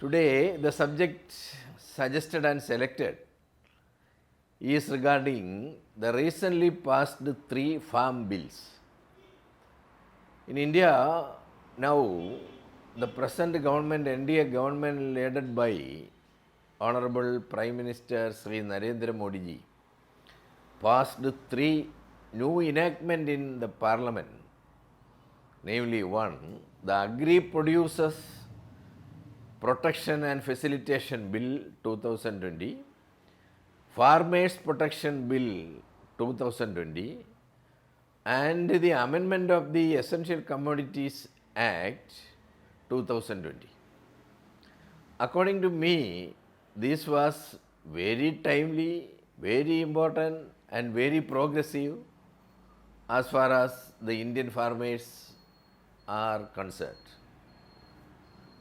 Today, the subject suggested and selected is regarding the recently passed three farm bills. In India, now the present government, NDA government led by Honorable Prime Minister Sri Narendra Modi ji, passed three new enactment in the parliament. Namely, one, the Agri Producers Protection and Facilitation Bill 2020, Farmers Protection Bill 2020, and the amendment of the Essential Commodities Act 2020. According to me, this was very timely, very important, and very progressive as far as the Indian farmers are concerned.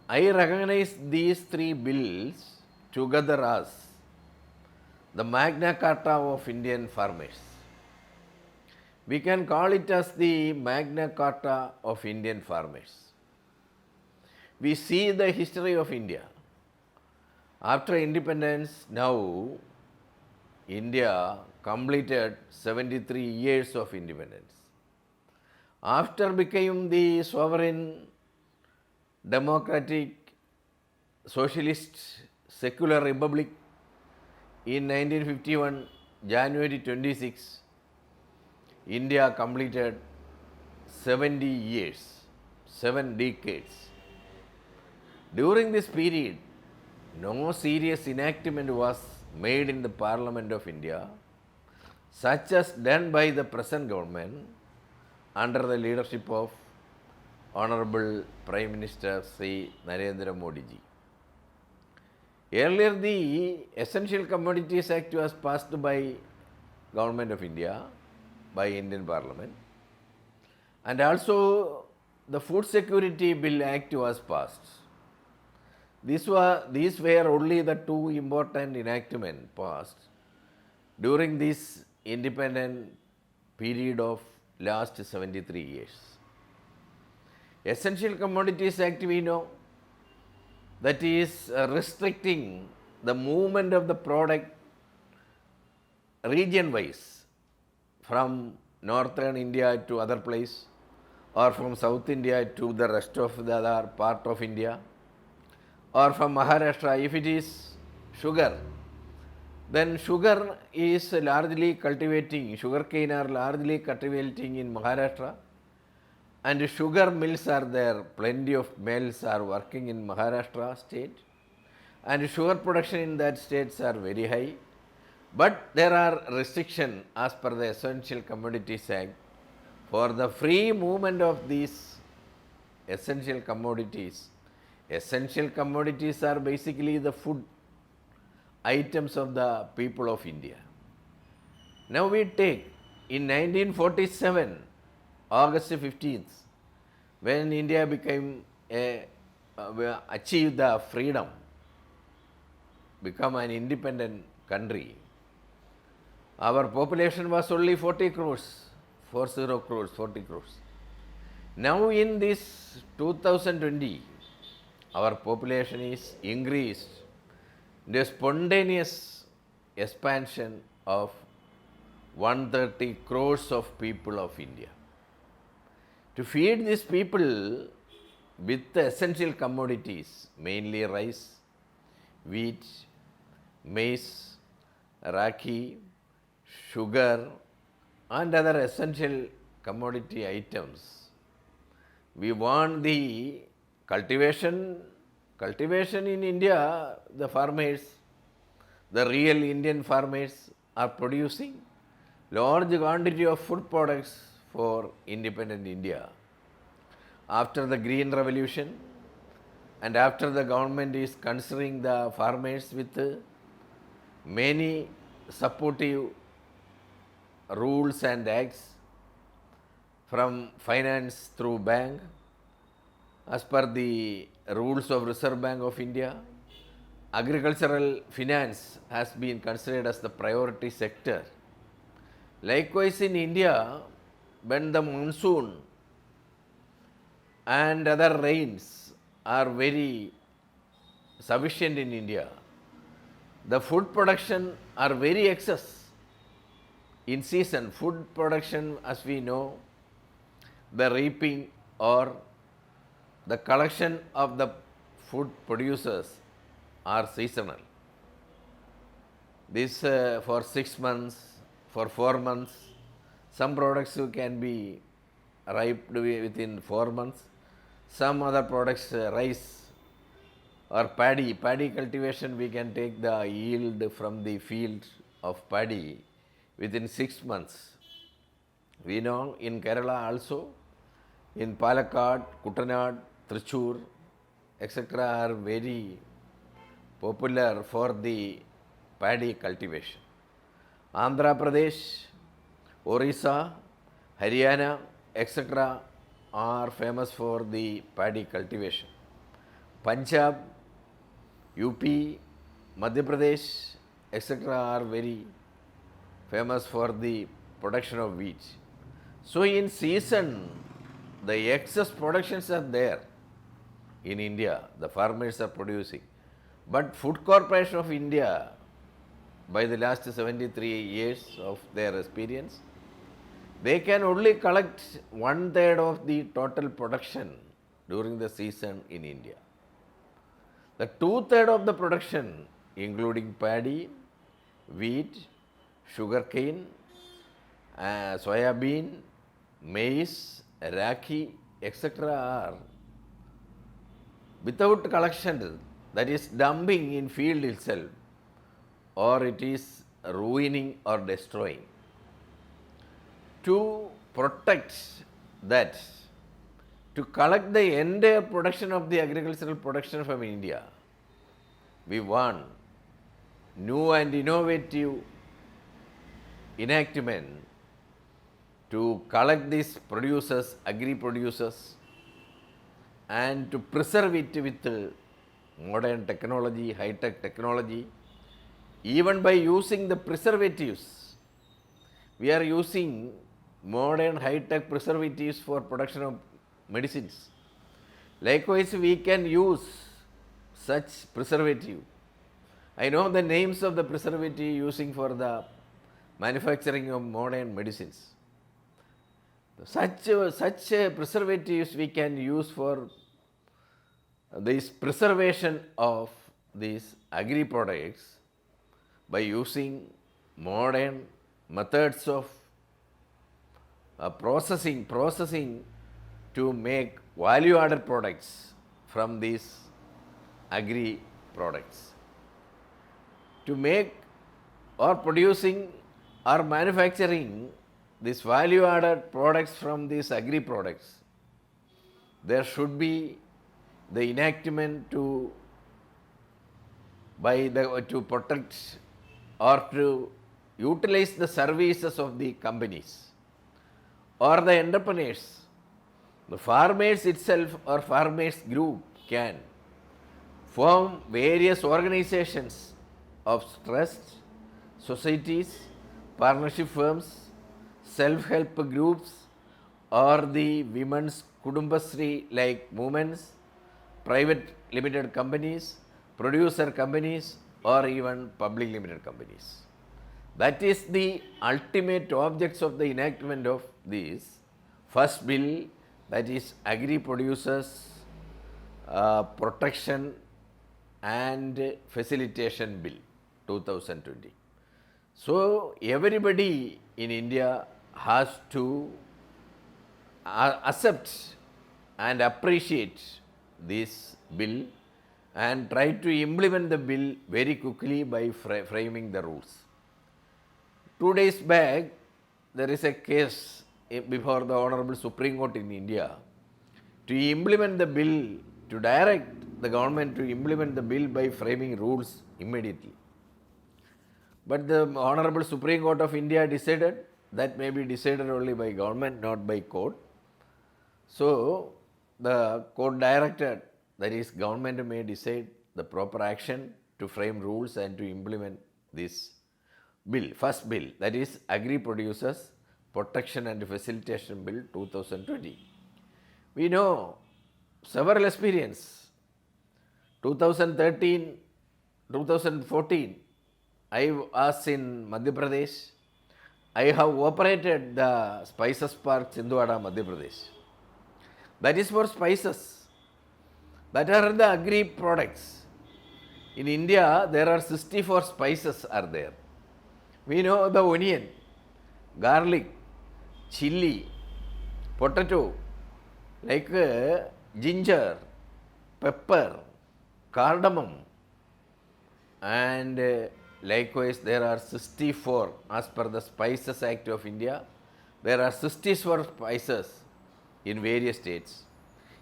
I recognize these three bills together as the Magna Carta of Indian farmers. We can call it as the Magna Carta of Indian farmers. We see the history of India. After independence, now India completed 73 years of independence. After becoming the sovereign, democratic, socialist, secular republic in 1951, January 26, India completed 70 years, 7 decades. During this period, no serious enactment was made in the Parliament of India, such as done by the present government under the leadership of Honorable Prime Minister Sri Narendra Modi ji. Earlier, the Essential Commodities Act was passed by Government of India, by Indian Parliament, and also the Food Security Bill Act was passed. These were only the two important enactments passed during this independent period of last 73 years. Essential Commodities Act, we know, that is restricting the movement of the product region-wise from northern India to other place, or from South India to the rest of the other part of India, or from Maharashtra. If it is sugar, then sugar is largely cultivating, sugarcane are largely cultivating in Maharashtra, and sugar mills are there, plenty of mills are working in Maharashtra state, and sugar production in that states are very high. But there are restrictions as per the Essential Commodities Act for the free movement of these essential commodities. Essential commodities are basically the food items of the people of India. Now we take in 1947, August 15th, when India achieved the freedom, become an independent country, our population was only 40 crores, 40 crores, 40 crores. Now in this 2020, our population is increased in a spontaneous expansion of 130 crores of people of India. To feed these people with the essential commodities, mainly rice, wheat, maize, raki, sugar, and other essential commodity items, we want the cultivation in India. The farmers, the real Indian farmers, are producing large quantity of food products for independent India. After the Green Revolution, and after the government is considering the farmers with many supportive rules and acts, from finance through bank, as per the rules of Reserve Bank of India, agricultural finance has been considered as the priority sector. Likewise in India, when the monsoon and other rains are very sufficient in India. The food production are very excess. In season, food production, as we know, the reaping or the collection of the food producers are seasonal. This for 6 months, for 4 months. Some products can be ripe within 4 months. Some other products, rice or paddy cultivation, we can take the yield from the field of paddy within 6 months. We know in Kerala also, in Palakkad, Kuttanad, Thrissur, etc. are very popular for the paddy cultivation. Andhra Pradesh, Orissa, Haryana, etc. are famous for the paddy cultivation. Punjab, UP, Madhya Pradesh, etc. are very famous for the production of wheat. So in season, the excess productions are there in India, the farmers are producing. But Food Corporation of India, by the last 73 years of their experience, they can only collect 1/3 of the total production during the season in India. The 2/3 of the production, including paddy, wheat, sugarcane, soya bean, maize, raki, etc. are without collection, that is dumping in field itself, or it is ruining or destroying. To protect that, to collect the entire production of the agricultural production from India, we want new and innovative enactment to collect these producers, agri-producers, and to preserve it with modern technology, high-tech technology, even by using the preservatives. We are using modern high-tech preservatives for production of medicines. Likewise, we can use such preservative. I know the names of the preservative using for the manufacturing of modern medicines. Such preservatives we can use for this preservation of these agri products by using modern methods of processing to make value added products from these agri products. To make or producing or manufacturing these value added products from these agri products, there should be the enactment to protect or to utilize the services of the companies or the entrepreneurs. The farmers itself or farmers group can form various organizations of trusts, societies, partnership firms, self-help groups, or the women's Kudumbasri like movements, private limited companies, producer companies, or even public limited companies. That is the ultimate objects of the enactment of this first bill, that is Agri Producers Protection and Facilitation Bill 2020. So everybody in India has to accept and appreciate this bill and try to implement the bill very quickly by framing the rules. 2 days back, there is a case before the Honorable Supreme Court in India to implement the bill, to direct the government to implement the bill by framing rules immediately. But the Honorable Supreme Court of India decided that may be decided only by government, not by court. So the court directed, that is government may decide the proper action to frame rules and to implement this bill, first bill, that is Agri Producers Protection and Facilitation Bill 2020. We know several experience 2013, 2014, I was in Madhya Pradesh. I have operated the Spices Park Chindwara, Madhya Pradesh. That is for spices. That are the agri products. In India, there are 64 spices are there. We know the onion, garlic, chili, potato, like ginger, pepper, cardamom, and likewise there are 64 as per the Spices Act of India. There are 64 spices in various states.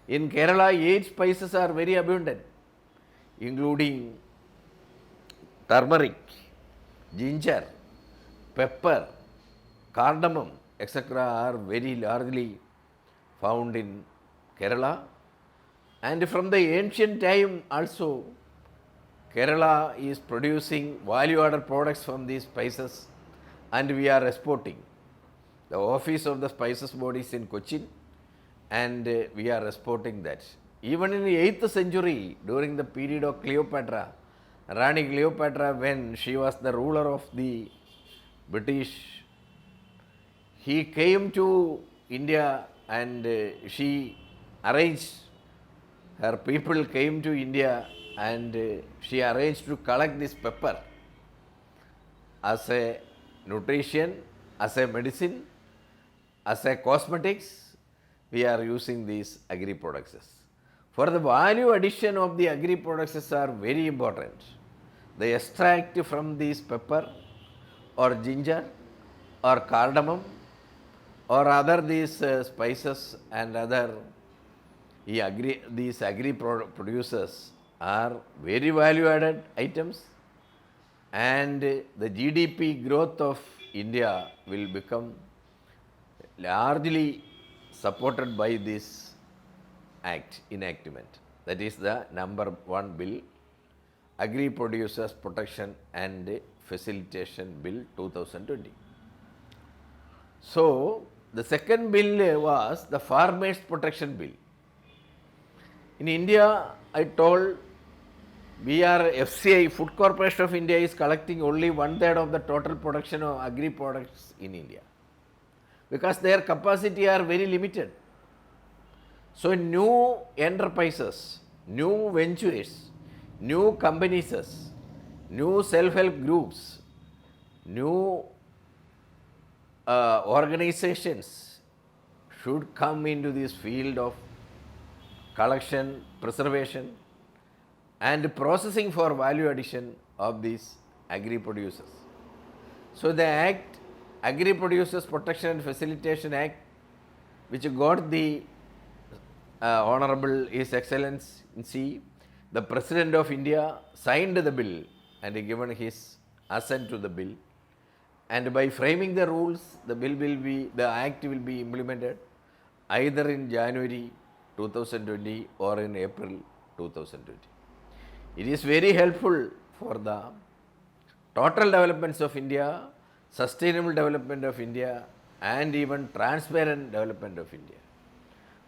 In Kerala, 8 spices are very abundant, including turmeric, ginger, pepper, cardamom, etc. are very largely found in Kerala. And from the ancient time also, Kerala is producing value-added products from these spices and we are exporting. The office of the Spices Board is in Cochin and we are exporting that. Even in the 8th century, during the period of Cleopatra, Rani Cleopatra, when she was the ruler of the British, he came to India and she arranged, her people came to India and she arranged to collect this pepper as a nutrition, as a medicine, as a cosmetics. We are using these agri products. For the value addition of the agri products are very important. They extract from these pepper or ginger or cardamom or other these spices and other these agri producers are very value added items, and the GDP growth of India will become largely supported by this enactment. That is the number 1 bill, Agri Producers Protection and Facilitation Bill 2020. So, the second bill was the Farmers Protection Bill. In India, I told we are FCI, Food Corporation of India is collecting only 1/3 of the total production of agri products in India because their capacity are very limited. So, new enterprises, new ventures, new companies, new self-help groups, new organizations should come into this field of collection, preservation and processing for value addition of these agri producers. So, the Act, Agri Producers Protection and Facilitation Act, which got the Honorable His Excellency, the President of India signed the bill and given his assent to the bill. And by framing the rules, the Act will be implemented either in January 2020 or in April 2020. It is very helpful for the total developments of India, sustainable development of India and even transparent development of India.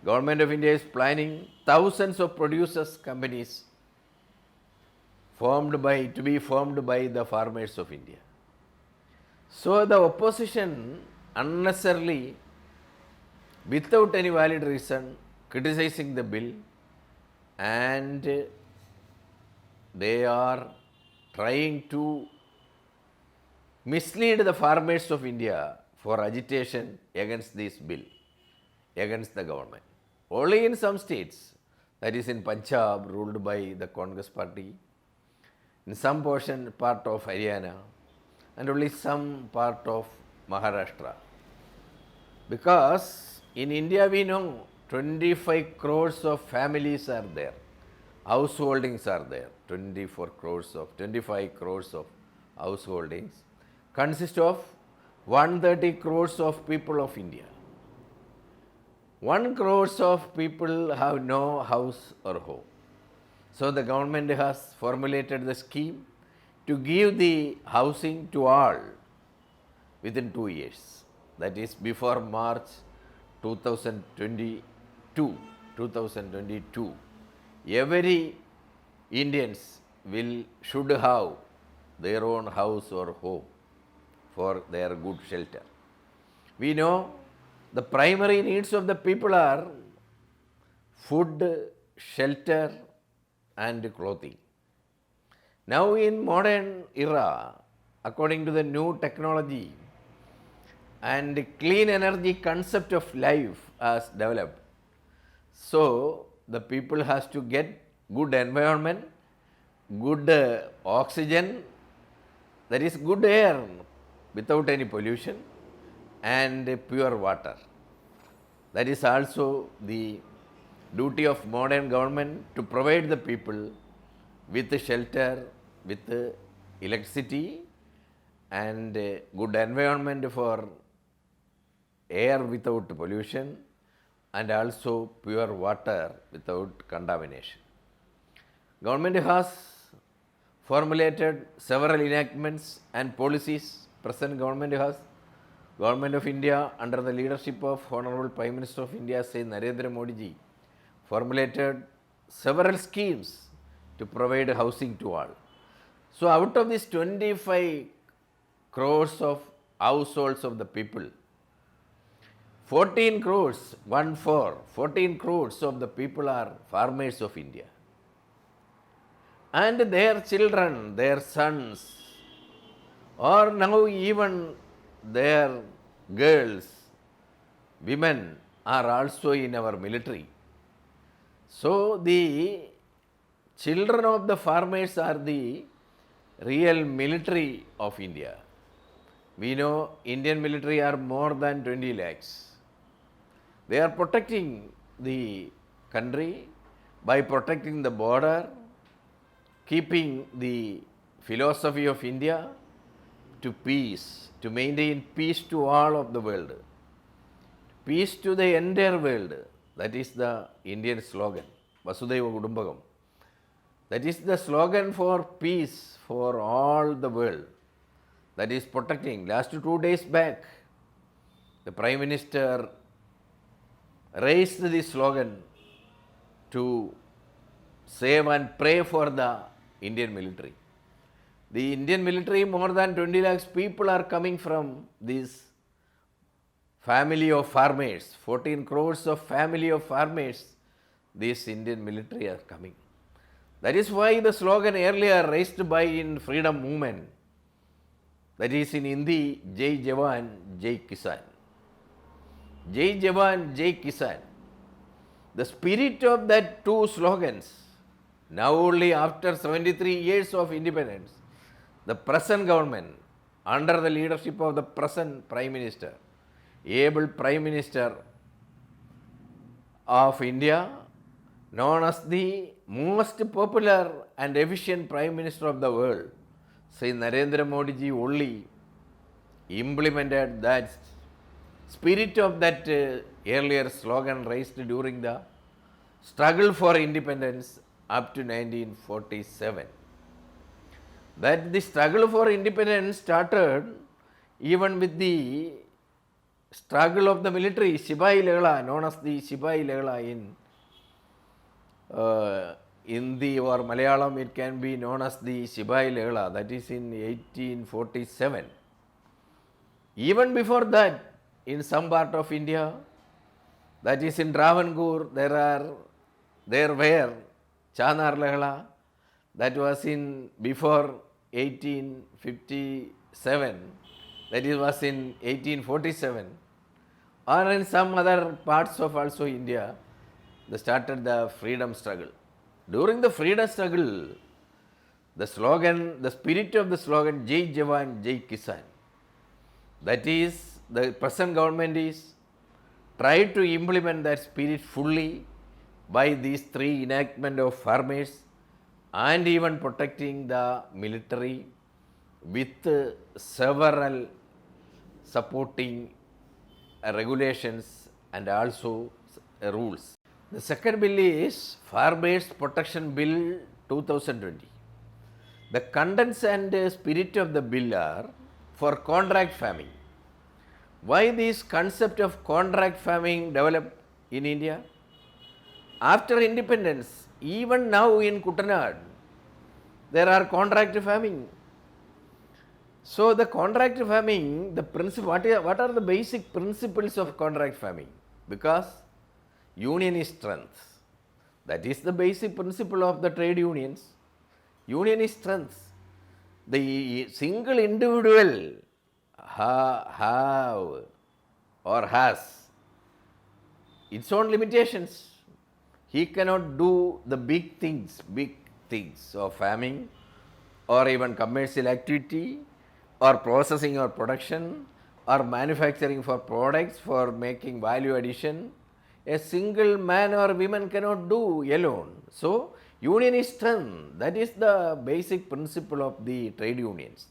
Government of India is planning thousands of producers companies to be formed by the farmers of India. So, the opposition unnecessarily, without any valid reason, criticizing the bill, and they are trying to mislead the farmers of India for agitation against this bill, against the government. Only in some states, that is in Punjab, ruled by the Congress party, in some part of Haryana, and only some part of Maharashtra. Because in India we know 25 crores of families are there, householdings are there, 25 crores of householdings consist of 130 crores of people of India. 1 crores of people have no house or home. So, the government has formulated the scheme to give the housing to all within 2 years, that is before March 2022. Indians should have their own house or home for their good shelter. We know the primary needs of the people are food, shelter, and clothing. Now in modern era, according to the new technology and clean energy concept of life has developed, so the people has to get good environment, good oxygen, that is good air without any pollution, and pure water. That is also the duty of modern government to provide the people with shelter, with electricity, and good environment for air without pollution, and also pure water without contamination. Government has formulated several enactments and policies. Present government of India under the leadership of Honorable Prime Minister of India, Sri Narendra Modi ji, formulated several schemes to provide housing to all. So out of these 25 crores of households of the people, 14 crores of the people are farmers of India. And their children, their sons, or now even their girls, women are also in our military. So the children of the farmers are the real military of India. We know Indian military are more than 20 lakhs. They are protecting the country by protecting the border, keeping the philosophy of India to peace, to maintain peace to all of the world, peace to the entire world. That is the Indian slogan, Vasudhaiva Kudumbakam. That is the slogan for peace for all the world. That is protecting. Last 2 days back, the Prime Minister raised this slogan to save and pray for the Indian military. The Indian military, more than 20 lakhs people are coming from this family of farmers, 14 crores of family of farmers, this Indian military are coming. That is why the slogan earlier raised by in freedom movement, that is in Hindi, Jai Jawan, Jai Kisan. Jai Jawan, Jai Kisan. The spirit of that two slogans, now only after 73 years of independence, the present government, under the leadership of the present Prime Minister, able Prime Minister of India, known as the most popular and efficient Prime Minister of the world, Sri Narendra Modi ji only implemented that spirit of that earlier slogan raised during the struggle for independence up to 1947. That the struggle for independence started even with the struggle of the military, Sipahi Lehla, known as the Sipahi Lehla in Hindi or Malayalam, it can be known as the Sipahi Lehla, that is in 1847. Even before that, in some part of India, that is in Travancore, there were Chanar Lehla, that was in before 1857, that is was in 1847, or in some other parts of also India, they started the freedom struggle. During the freedom struggle, the slogan, the spirit of the slogan, Jai Jawan, Jai Kisan, that is, the present government is tried to implement that spirit fully by these three enactment of farmers and even protecting the military with several supporting regulations and also rules. The second bill is Farmers Protection Bill 2020. The contents and spirit of the bill are for contract farming. Why this concept of contract farming developed in India? After independence, even now in Kutanad, there are contract farming. So the contract farming, the principle, what are the basic principles of contract farming? Because union is strength. That is the basic principle of the trade unions. Union is strength. The single individual have or has its own limitations. He cannot do the big things of farming or even commercial activity or processing or production or manufacturing for products for making value addition. A single man or woman cannot do alone. So, union is strength. That is the basic principle of the trade unions.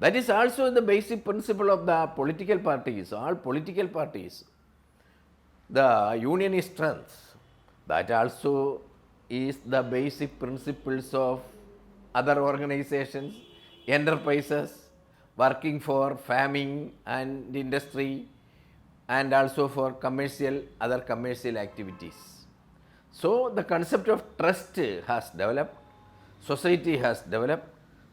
That is also the basic principle of the political parties, all political parties. The union is strength. That also is the basic principles of other organizations, enterprises, working for farming and industry, and also for other commercial activities. So the concept of trust has developed, society has developed,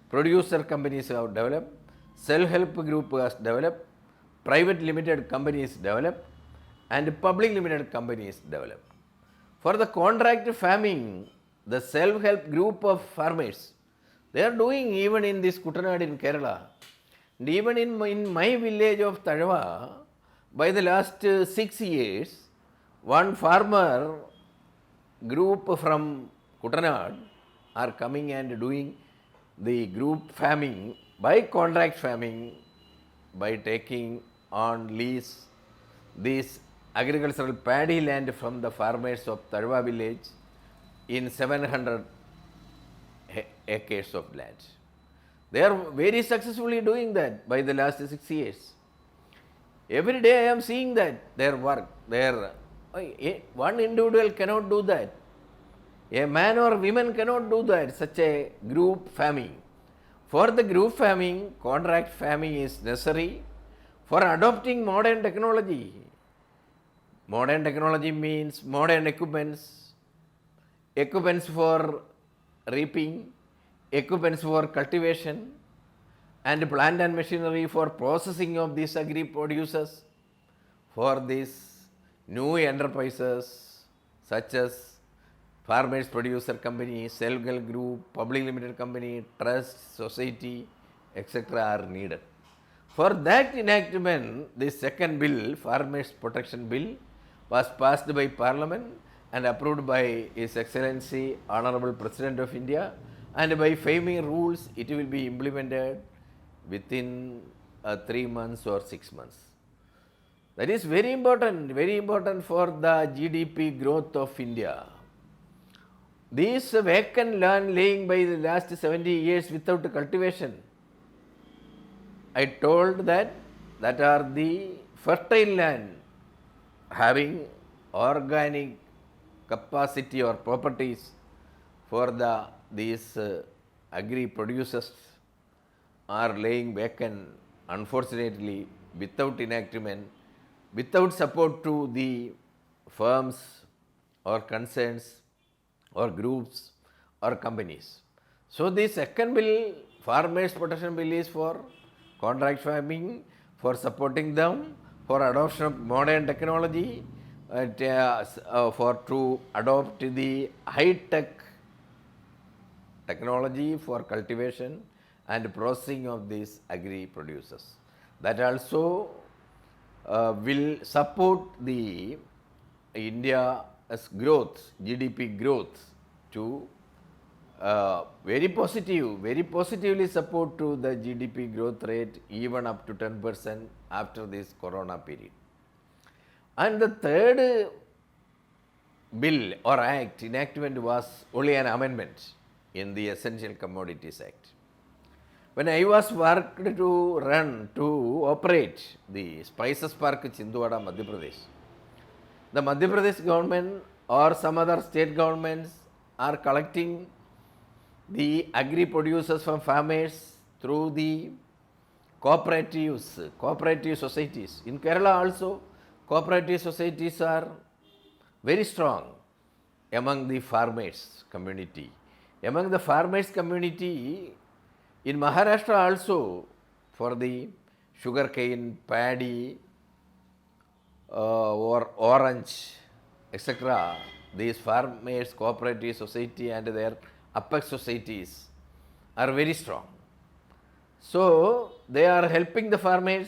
producer companies have developed, self-help group has developed, private limited companies developed, and public limited companies developed. For the contract farming, the self-help group of farmers, they are doing even in this Kuttanad in Kerala. And even in my village of Tazhava, by the last 6 years, one farmer group from Kuttanad are coming and doing the group farming by contract farming, by taking on lease this agricultural paddy land from the farmers of Tazhava village in 700 acres of land. They are very successfully doing that by the last 6 years. Every day I am seeing that their work. One individual cannot do that. A man or woman cannot do that, such a group farming. For the group farming, contract farming is necessary for adopting modern technology. Modern technology means modern equipments for reaping, equipments for cultivation, and plant and machinery for processing of these agri producers. For these new enterprises such as farmers producer company, self-help group, public limited company, trust, society, etc. are needed. For that enactment, the second bill, Farmers Protection Bill, was passed by Parliament and approved by His Excellency Honorable President of India, and by framing rules it will be implemented within 3 months or 6 months. That is very important for the GDP growth of India. This vacant land laying by the last 70 years without cultivation, I told that are the fertile land having organic capacity or properties for these agri producers are laying vacant, unfortunately, without enactment, without support to the firms or concerns or groups or companies. So the second bill, Farmers Protection Bill, is for contract farming, for supporting them, for adoption of modern technology, for to adopt the high-tech technology for cultivation and processing of these agri producers. That also will support the India's growth, GDP growth, to very positively support to the GDP growth rate even up to 10% after this corona period. And the third bill or act enactment was only an amendment in the Essential Commodities Act. When I was worked to operate the Spices Park Chindwara, Madhya Pradesh, the Madhya Pradesh government or some other state governments are collecting the agri producers from farmers through the cooperative societies. In Kerala also, cooperative societies are very strong among the farmers community, among the farmers community in Maharashtra also, for the sugarcane, paddy, or orange, etc., these farmers cooperative society and their apex societies are very strong. So they are helping the farmers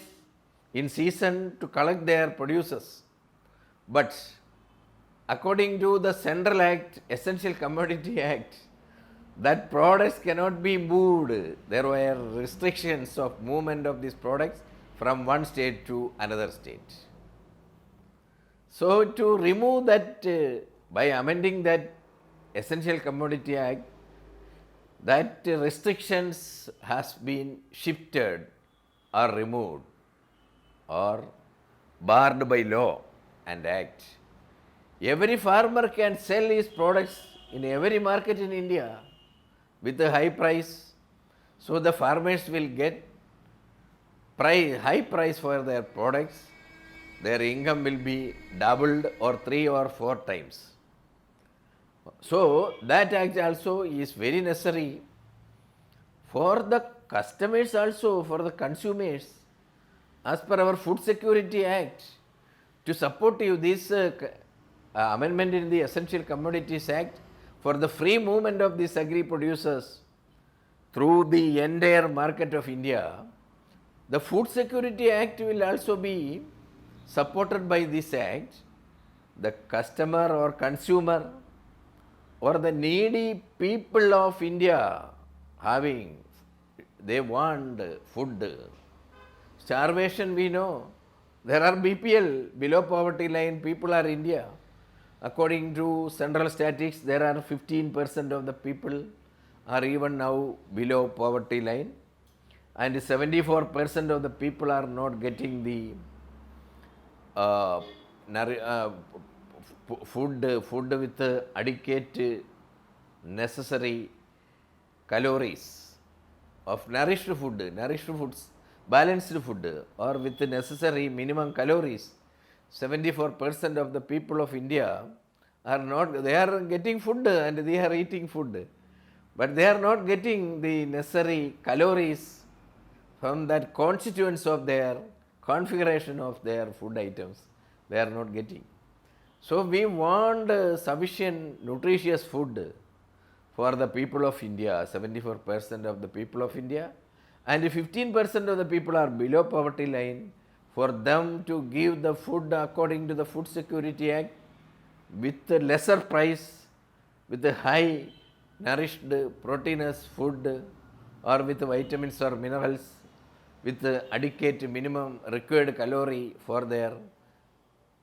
in season to collect their produces. But according to the Central Act, Essential Commodity Act, that products cannot be moved. There were restrictions of movement of these products from one state to another state. So to remove that, by amending that Essential Commodity Act, that restrictions has been shifted or removed or barred by law and act. Every farmer can sell his products in every market in India with a high price. So the farmers will get high price for their products. Their income will be doubled or 3 or 4 times. So that act also is very necessary for the customers also, for the consumers, as per our Food Security Act. To support you this amendment in the Essential Commodities Act for the free movement of these agri producers through the entire market of India, the Food Security Act will also be supported by this act. The customer or consumer or the needy people of India they want food. Starvation, we know. There are BPL, below poverty line people are India. According to central statistics, there are 15% of the people are even now below poverty line, and 74% of the people are not getting the food with adequate necessary calories of nourished foods, balanced food, or with necessary minimum calories. 74% of the people of India are not, they are getting food and they are eating food, but they are not getting the necessary calories from that constituents of their configuration of their food items. They are not getting. So we want sufficient nutritious food for the people of India, 74% of the people of India, and 15% of the people are below poverty line. For them to give the food according to the Food Security Act with a lesser price, with a high nourished proteinous food, or with vitamins or minerals, with adequate minimum required calorie for their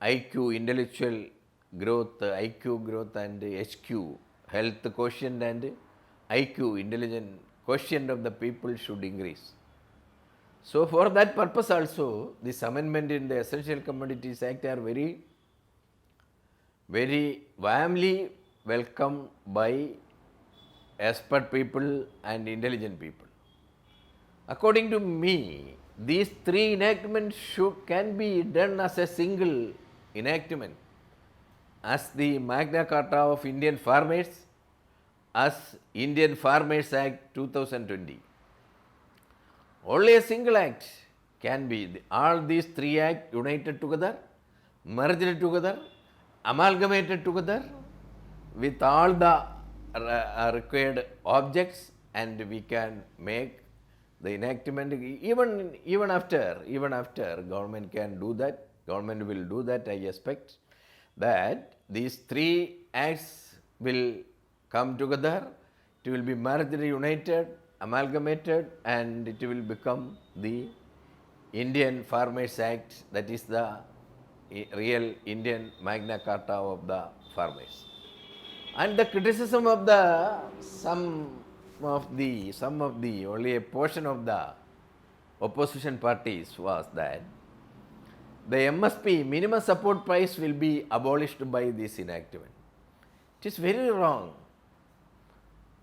IQ, intellectual growth, IQ growth, and HQ, health quotient, and IQ, intelligent quotient of the people should increase. So for that purpose also, this amendment in the Essential Commodities Act are very, very warmly welcomed by expert people and intelligent people. According to me, these 3 enactments can be done as a single enactment, as the Magna Carta of Indian Farmers, as Indian Farmers Act 2020. Only a single act can be, all these 3 acts united together, merged together, amalgamated together with all the required objects, and we can make the enactment. Even after government can do that, government will do that. I expect that these 3 acts will come together, it will be merged, united, amalgamated, and it will become the Indian Farmers Act, that is the real Indian Magna Carta of the farmers. And the criticism of some of the only a portion of the opposition parties was that the MSP, minimum support price, will be abolished by this enactment. It is very wrong.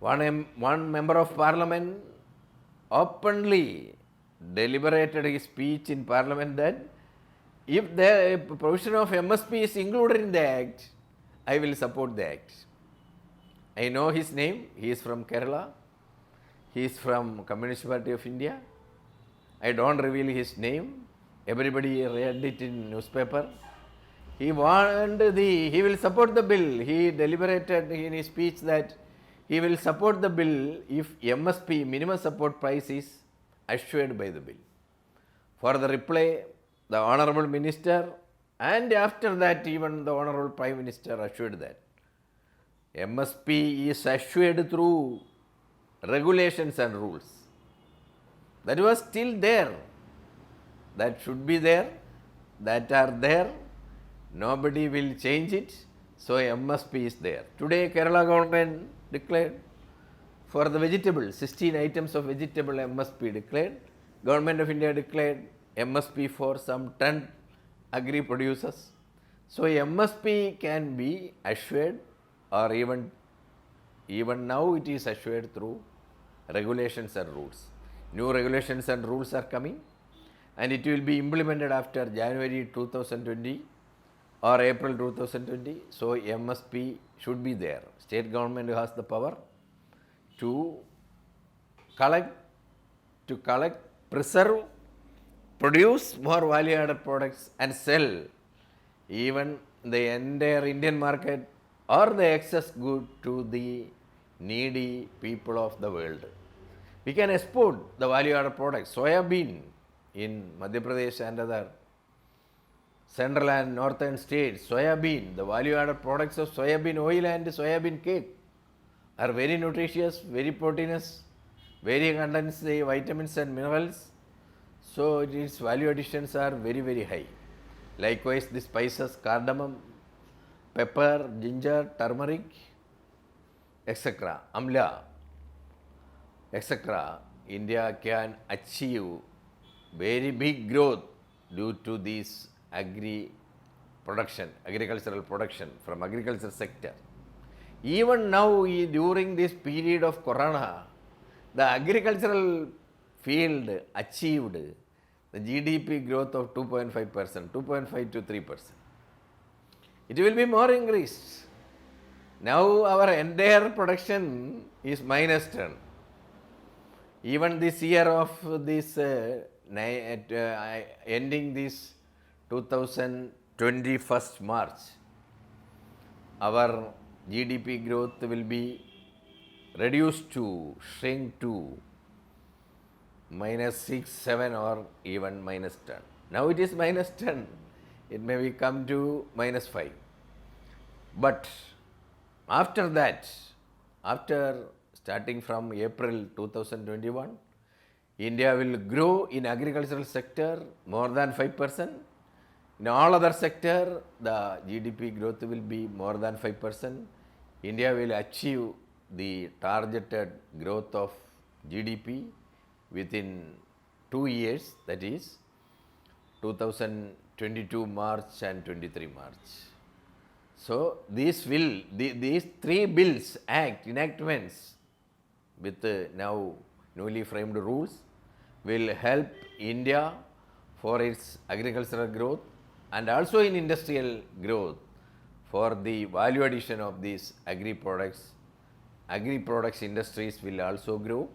One member of parliament openly deliberated his speech in parliament that if the provision of MSP is included in the act, I will support the act. I know his name. He is from Kerala. He is from Communist Party of India. I don't reveal his name. Everybody read it in newspaper. He will support the bill. He deliberated in his speech that he will support the bill if MSP, minimum support price, is assured by the bill. For the reply, the Honorable Minister and after that even the Honorable Prime Minister assured that MSP is assured through regulations and rules. That was still there. That should be there. That are there. Nobody will change it. So MSP is there. Today Kerala government declared for the vegetable, 16 items of vegetable MSP declared. Government of India declared MSP for some 10 agri producers. So MSP can be assured, or even now it is assured through regulations and rules. New regulations and rules are coming and it will be implemented after January 2020 or April 2020. So MSP should be there. State government has the power to collect, preserve, produce more value-added products and sell even the entire Indian market or the excess good to the needy people of the world. We can export the value-added products. Soya bean in Madhya Pradesh and other central and northern states, soya bean, the value-added products of soya bean oil and soya bean cake are very nutritious, very proteinous, very contains the vitamins and minerals. So its value additions are very, very high. Likewise, the spices, cardamom, pepper, ginger, turmeric, etc., amla, etc., India can achieve very big growth due to this agricultural production from agriculture sector. Even now, during this period of Corona, the agricultural field achieved the GDP growth of 2.5%, 2.5 to 3%. It will be more increased. Now our entire production is minus 10. Even this year of this ending this 2021st March, our GDP growth will be reduced to, shrink to minus 6, 7 or even minus 10. Now it is minus 10. It may come to minus 5. But after that, after starting from April 2021, India will grow in agricultural sector more than 5%. In all other sector, the GDP growth will be more than 5%. India will achieve the targeted growth of GDP within 2 years, that is 2022 March and 23 March. So these three bills, enactments with now newly framed rules will help India for its agricultural growth and also in industrial growth for the value addition of these agri products. Agri products industries will also grow